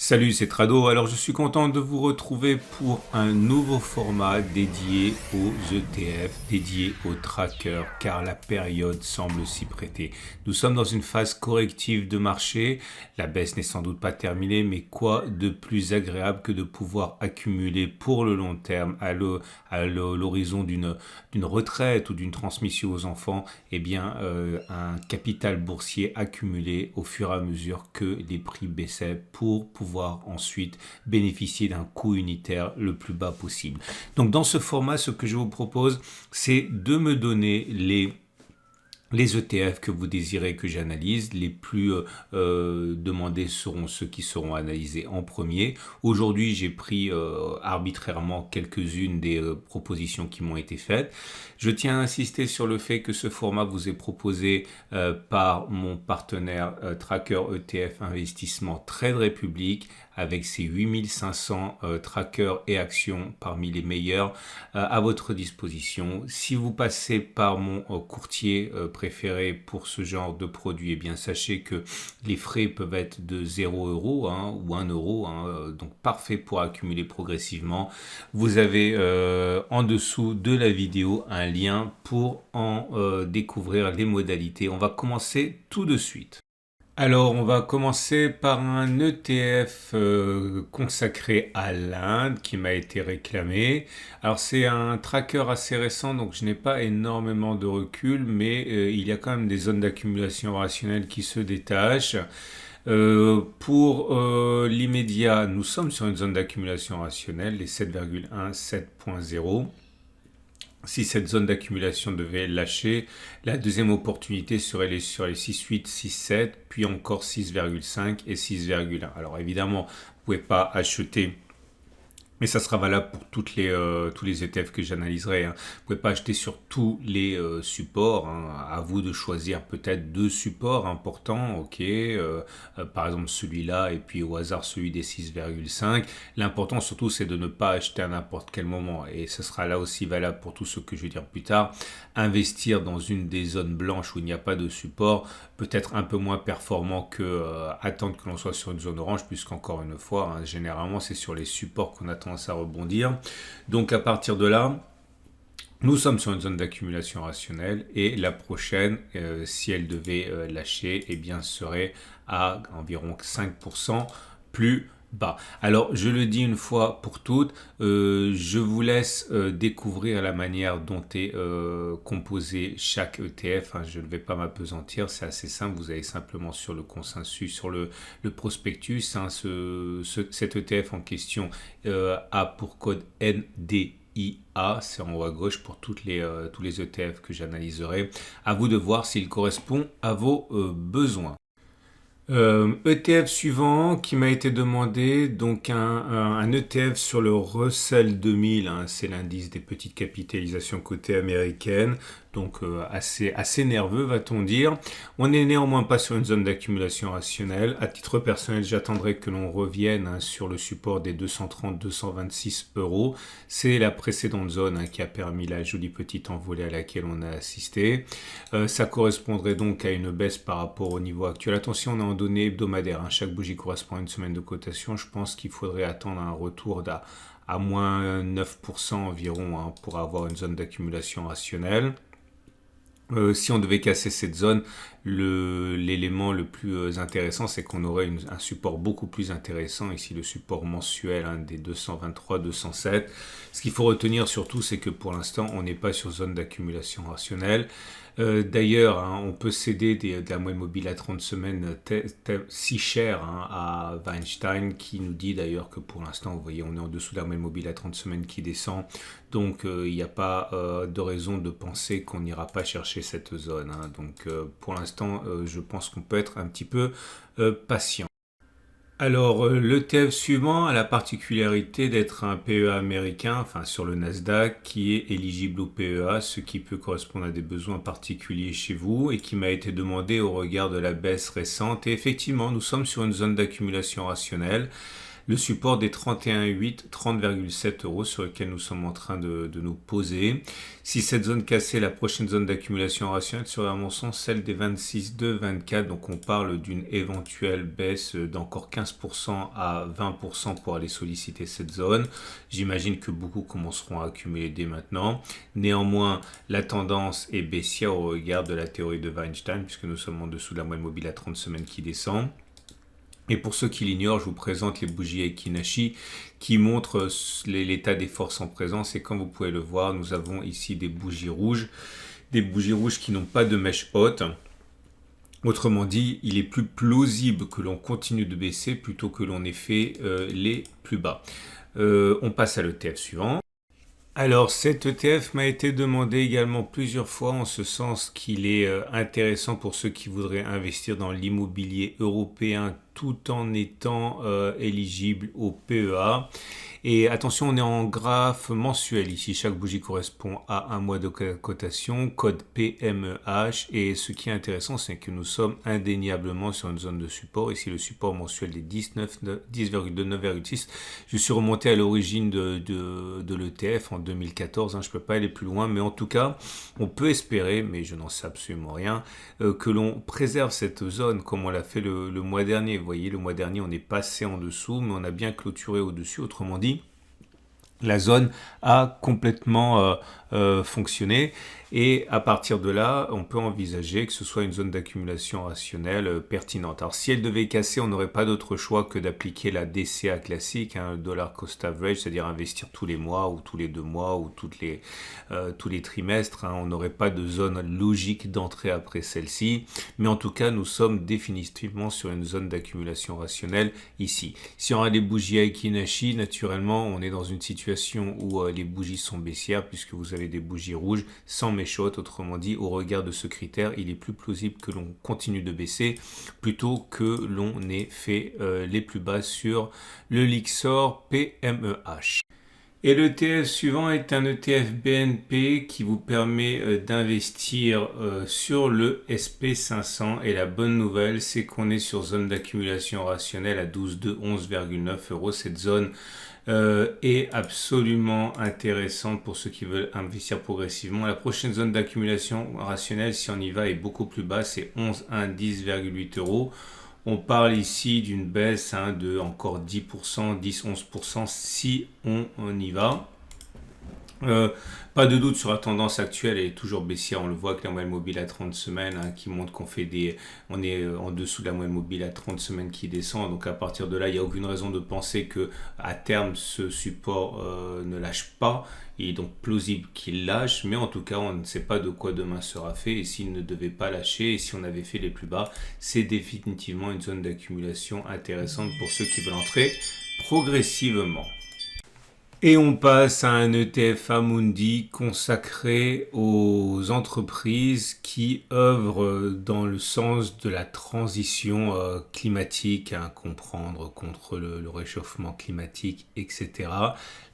Salut, c'est Trado. Alors, je suis content de vous retrouver pour un nouveau format dédié aux ETF, dédié aux trackers, car la période semble s'y prêter. Nous sommes dans une phase corrective de marché. La baisse n'est sans doute pas terminée, mais quoi de plus agréable que de pouvoir accumuler pour le long terme à l'horizon d'une retraite ou d'une transmission aux enfants, un capital boursier accumulé au fur et à mesure que les prix baissaient pour pouvoir ensuite bénéficier d'un coût unitaire le plus bas possible. Donc dans ce format, ce que je vous propose, c'est de me donner les ETF que vous désirez que j'analyse. Les plus demandés seront ceux qui seront analysés en premier. Aujourd'hui, j'ai pris arbitrairement quelques-unes des propositions qui m'ont été faites. Je tiens à insister sur le fait que ce format vous est proposé par mon partenaire tracker ETF Investissement Trade Republic, avec ses 8500 trackers et actions parmi les meilleurs à votre disposition. Si vous passez par mon courtier préféré pour ce genre de produit, eh bien sachez que les frais peuvent être de 0 € ou 1 €, donc parfait pour accumuler progressivement. Vous avez en dessous de la vidéo un lien pour en découvrir les modalités. On va commencer tout de suite. Alors, on va commencer par un ETF consacré à l'Inde qui m'a été réclamé. Alors, c'est un tracker assez récent, donc je n'ai pas énormément de recul, mais il y a quand même des zones d'accumulation rationnelle qui se détachent. Pour l'immédiat, nous sommes sur une zone d'accumulation rationnelle, les 7,1, 7.0. Si cette zone d'accumulation devait lâcher, la deuxième opportunité serait sur les 6,8, 6,7, puis encore 6,5 et 6,1. Alors évidemment, vous ne pouvez pas acheter, mais ça sera valable pour tous les ETF que j'analyserai. Vous ne pouvez pas acheter sur tous les supports. À vous de choisir peut-être deux supports importants. Ok, par exemple celui-là et puis au hasard celui des 6,5. L'important surtout c'est de ne pas acheter à n'importe quel moment. Et ce sera là aussi valable pour tout ce que je vais dire plus tard. Investir dans une des zones blanches où il n'y a pas de support peut être un peu moins performant que attendre que l'on soit sur une zone orange, puisqu'encore une fois, généralement c'est sur les supports qu'on attend à rebondir. Donc à partir de là, nous sommes sur une zone d'accumulation rationnelle et la prochaine, si elle devait lâcher, eh bien serait à environ 5% plus bas. Alors je le dis une fois pour toutes, je vous laisse découvrir la manière dont est composé chaque ETF. Je ne vais pas m'apesantir, c'est assez simple. Vous avez simplement sur le consensus, sur le prospectus, cet ETF en question a pour code NDIA, c'est en haut à gauche pour tous les ETF que j'analyserai. À vous de voir s'il correspond à vos besoins. ETF suivant qui m'a été demandé, donc un ETF sur le Russell 2000, c'est l'indice des petites capitalisations cotées américaines, donc assez nerveux va-t-on dire. On n'est néanmoins pas sur une zone d'accumulation rationnelle. À titre personnel, j'attendrai que l'on revienne sur le support des 230-226 €. C'est la précédente zone qui a permis la jolie petite envolée à laquelle on a assisté. Ça correspondrait donc à une baisse par rapport au niveau actuel. Attention, on est en données hebdomadaires. Chaque bougie correspond à une semaine de cotation. Je pense qu'il faudrait attendre un retour à moins 9% environ pour avoir une zone d'accumulation rationnelle. Si on devait casser cette zone, l'élément le plus intéressant, c'est qu'on aurait un support beaucoup plus intéressant, ici le support mensuel des 223-207. Ce qu'il faut retenir surtout, c'est que pour l'instant, on n'est pas sur zone d'accumulation rationnelle. D'ailleurs, on peut céder de la moyenne mobile à 30 semaines si cher à Weinstein, qui nous dit d'ailleurs que pour l'instant, vous voyez, on est en dessous de la moyenne mobile à 30 semaines qui descend. Donc, il n'y a pas de raison de penser qu'on n'ira pas chercher cette zone. Donc, pour l'instant, je pense qu'on peut être un petit peu patient. Alors, l'ETF suivant a la particularité d'être un PEA américain, sur le Nasdaq, qui est éligible au PEA, ce qui peut correspondre à des besoins particuliers chez vous et qui m'a été demandé au regard de la baisse récente. Et effectivement, nous sommes sur une zone d'accumulation rationnelle. le support des 31,8, 30,7 euros sur lequel nous sommes en train de nous poser. Si cette zone cassée, la prochaine zone d'accumulation rationnelle serait à mon sens celle des 26,2, 24. Donc on parle d'une éventuelle baisse d'encore 15% à 20% pour aller solliciter cette zone. J'imagine que beaucoup commenceront à accumuler dès maintenant. Néanmoins, la tendance est baissière au regard de la théorie de Weinstein, puisque nous sommes en dessous de la moyenne mobile à 30 semaines qui descend. Et pour ceux qui l'ignorent, je vous présente les bougies Aiki-Nashi qui montrent l'état des forces en présence. Et comme vous pouvez le voir, nous avons ici des bougies rouges qui n'ont pas de mèche haute. Autrement dit, il est plus plausible que l'on continue de baisser plutôt que l'on ait fait les plus bas. On passe à l'ETF suivant. Alors, cet ETF m'a été demandé également plusieurs fois en ce sens qu'il est intéressant pour ceux qui voudraient investir dans l'immobilier européen tout en étant éligible au PEA. Et attention, on est en graphe mensuel ici. Chaque bougie correspond à un mois de cotation, code PMEH. Et ce qui est intéressant, c'est que nous sommes indéniablement sur une zone de support. Ici, le support mensuel est 10,2, 9,6. Je suis remonté à l'origine de l'ETF en 2014. Je ne peux pas aller plus loin, mais en tout cas, on peut espérer, mais je n'en sais absolument rien, que l'on préserve cette zone comme on l'a fait le mois dernier. Vous voyez, le mois dernier, on est passé en dessous, mais on a bien clôturé au-dessus. Autrement dit, la zone a complètement fonctionné et à partir de là, on peut envisager que ce soit une zone d'accumulation rationnelle pertinente. Alors si elle devait casser, on n'aurait pas d'autre choix que d'appliquer la DCA classique, le dollar cost average, c'est-à-dire investir tous les mois ou tous les 2 mois ou tous les trimestres. On n'aurait pas de zone logique d'entrée après celle-ci, mais en tout cas, nous sommes définitivement sur une zone d'accumulation rationnelle ici. Si on a des bougies Aiki-Nashi, naturellement, on est dans une situation où les bougies sont baissières puisque vous avez des bougies rouges sans mèche haute. Autrement dit, au regard de ce critère, il est plus plausible que l'on continue de baisser plutôt que l'on ait fait les plus bas sur le Lyxor PMEH. Et l'ETF suivant est un ETF BNP qui vous permet d'investir sur le SP500. Et la bonne nouvelle, c'est qu'on est sur zone d'accumulation rationnelle à 12,2, 11,9 euros. Cette zone est absolument intéressante pour ceux qui veulent investir progressivement. La prochaine zone d'accumulation rationnelle, si on y va, est beaucoup plus bas. C'est 11,1, 10,8 euros. On parle ici d'une baisse de encore 10%, 10-11% si on y va. Pas de doute sur la tendance actuelle, elle est toujours baissière. On le voit avec la moyenne mobile à 30 semaines qui montre on est en dessous de la moyenne mobile à 30 semaines qui descend. Donc à partir de là, il n'y a aucune raison de penser que à terme ce support ne lâche pas. Il est donc plausible qu'il lâche, mais en tout cas, on ne sait pas de quoi demain sera fait. Et s'il ne devait pas lâcher, et si on avait fait les plus bas, c'est définitivement une zone d'accumulation intéressante pour ceux qui veulent entrer progressivement. Et on passe à un ETF Amundi consacré aux entreprises qui œuvrent dans le sens de la transition climatique, comprendre contre le réchauffement climatique, etc.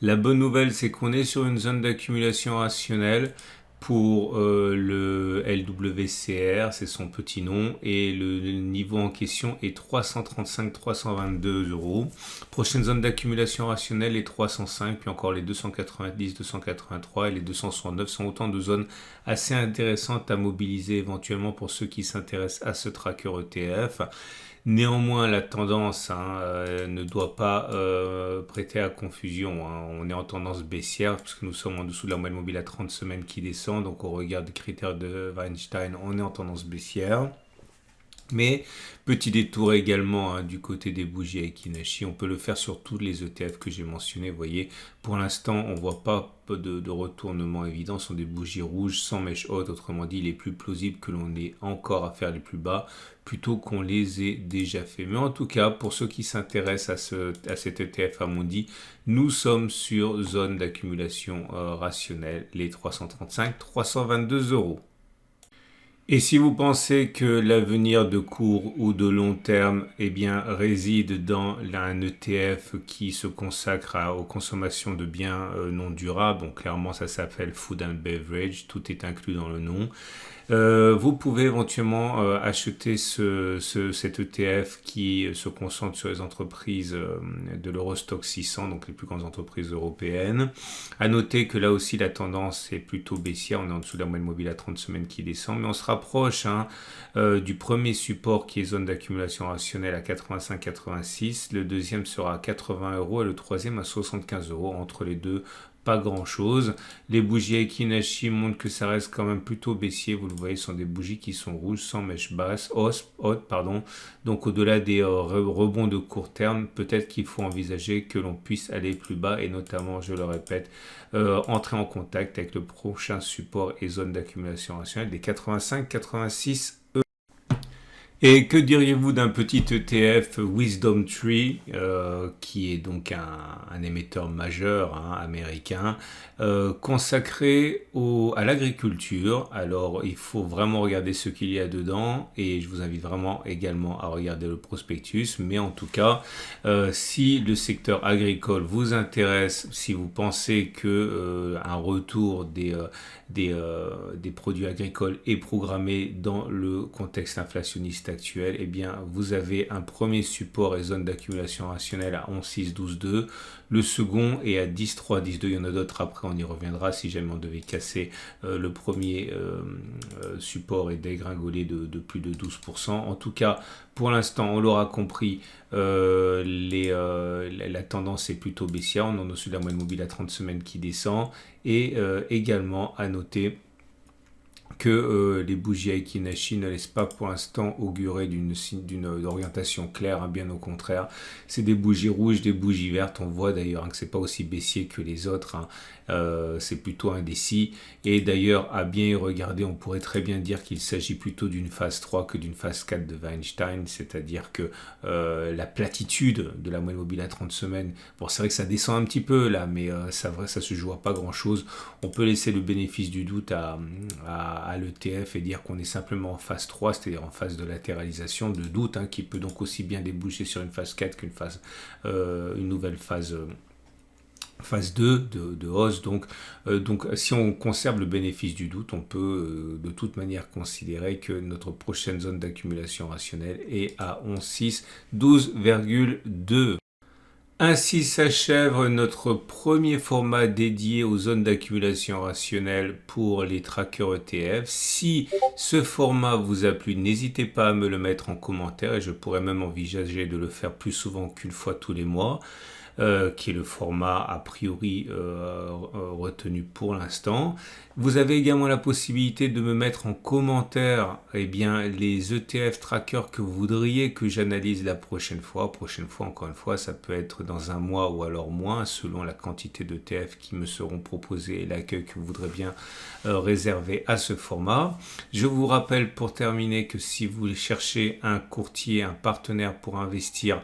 La bonne nouvelle, c'est qu'on est sur une zone d'accumulation rationnelle pour le LWCR, c'est son petit nom, et le niveau en question est 335-322 euros. Prochaine zone d'accumulation rationnelle est 305, puis encore les 290, 283 et les 269 sont autant de zones assez intéressantes à mobiliser éventuellement pour ceux qui s'intéressent à ce tracker ETF. Néanmoins, la tendance ne doit pas prêter à confusion. On est en tendance baissière puisque nous sommes en dessous de la moyenne mobile à 30 semaines qui descend. Donc, au regard des critères de Weinstein, on est en tendance baissière. Mais petit détour également du côté des bougies Aiki-Nashi, on peut le faire sur tous les ETF que j'ai mentionnés. Vous voyez, pour l'instant, on ne voit pas de retournement évident. Ce sont des bougies rouges sans mèche haute. Autrement dit, il est plus plausible que l'on ait encore à faire les plus bas plutôt qu'on les ait déjà fait. Mais en tout cas, pour ceux qui s'intéressent à cet ETF Amundi, nous sommes sur zone d'accumulation rationnelle, les 335-322 euros. Et si vous pensez que l'avenir de court ou de long terme réside dans un ETF qui se consacre aux consommations de biens non durables, clairement ça s'appelle Food and Beverage, tout est inclus dans le nom. Vous pouvez éventuellement acheter cet ETF qui se concentre sur les entreprises de l'Eurostoxx 600, donc les plus grandes entreprises européennes. À noter que là aussi la tendance est plutôt baissière, on est en dessous de la moyenne mobile à 30 semaines qui descend, mais on se rapproche du premier support qui est zone d'accumulation rationnelle à 85-86, le deuxième sera à 80 euros et le troisième à 75 euros. Entre les deux, pas grand chose. Les bougies Aiki montrent que ça reste quand même plutôt baissier. Vous le voyez, ce sont des bougies qui sont rouges sans mèche basse, haute, pardon. Donc au-delà des rebonds de court terme, peut-être qu'il faut envisager que l'on puisse aller plus bas et notamment, je le répète, entrer en contact avec le prochain support et zone d'accumulation rationnelle des 85-86. Et que diriez-vous d'un petit ETF Wisdom Tree, qui est donc un émetteur majeur américain, consacré à l'agriculture. Alors, il faut vraiment regarder ce qu'il y a dedans, et je vous invite vraiment également à regarder le prospectus. Mais en tout cas, si le secteur agricole vous intéresse, si vous pensez que un retour des produits agricoles est programmé dans le contexte inflationniste actuel, eh bien vous avez un premier support et zone d'accumulation rationnelle à 11,612,2, le second est à 10,312. Il y en a d'autres après, on y reviendra si jamais on devait casser le premier support et dégringoler de plus de 12%. En tout cas, pour l'instant, on l'aura compris, la tendance est plutôt baissière. On est en dessous de la moyenne mobile à 30 semaines qui descend. Et également à noter que les bougies Aiki ne laissent pas pour l'instant augurer d'une orientation claire, bien au contraire. C'est des bougies rouges, des bougies vertes. On voit d'ailleurs que c'est pas aussi baissier que les autres. C'est plutôt indécis. Et d'ailleurs, à bien y regarder, on pourrait très bien dire qu'il s'agit plutôt d'une phase 3 que d'une phase 4 de Weinstein, c'est-à-dire que la platitude de la moyenne mobile à 30 semaines, bon, c'est vrai que ça descend un petit peu là, mais ça se joue à pas grand-chose. On peut laisser le bénéfice du doute à l'ETF et dire qu'on est simplement en phase 3, c'est-à-dire en phase de latéralisation, de doute, qui peut donc aussi bien déboucher sur une phase 4 une nouvelle phase 2 de hausse. Donc, si on conserve le bénéfice du doute, on peut de toute manière considérer que notre prochaine zone d'accumulation rationnelle est à 11,612,2. Ainsi s'achève notre premier format dédié aux zones d'accumulation rationnelle pour les trackers ETF. Si ce format vous a plu, n'hésitez pas à me le mettre en commentaire et je pourrais même envisager de le faire plus souvent qu'une fois tous les mois. Qui est le format a priori retenu pour l'instant. Vous avez également la possibilité de me mettre en commentaire les ETF trackers que vous voudriez que j'analyse la prochaine fois. Encore une fois, ça peut être dans un mois ou alors moins, selon la quantité d'ETF qui me seront proposés et l'accueil que vous voudrez bien réserver à ce format. Je vous rappelle pour terminer que si vous cherchez un courtier, un partenaire pour investir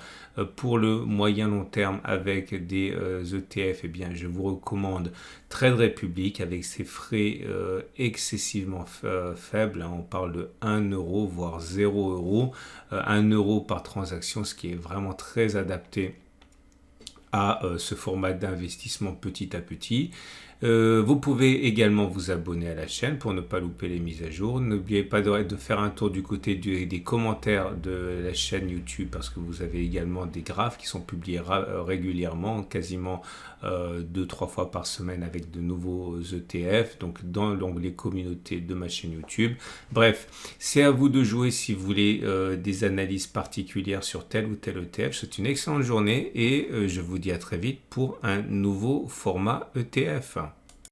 pour le moyen long terme avec des ETF, je vous recommande Trade Republic avec ses frais excessivement faibles. On parle de 1 euro, voire 0 euro. 1 euro par transaction, ce qui est vraiment très adapté à ce format d'investissement petit à petit. Vous pouvez également vous abonner à la chaîne pour ne pas louper les mises à jour. N'oubliez pas de faire un tour du côté des commentaires de la chaîne YouTube parce que vous avez également des graphes qui sont publiés régulièrement, quasiment 2-3 fois par semaine avec de nouveaux ETF, donc dans l'onglet communauté de ma chaîne YouTube. Bref, c'est à vous de jouer si vous voulez des analyses particulières sur tel ou tel ETF. C'est une excellente journée et je vous dis à très vite pour un nouveau format ETF.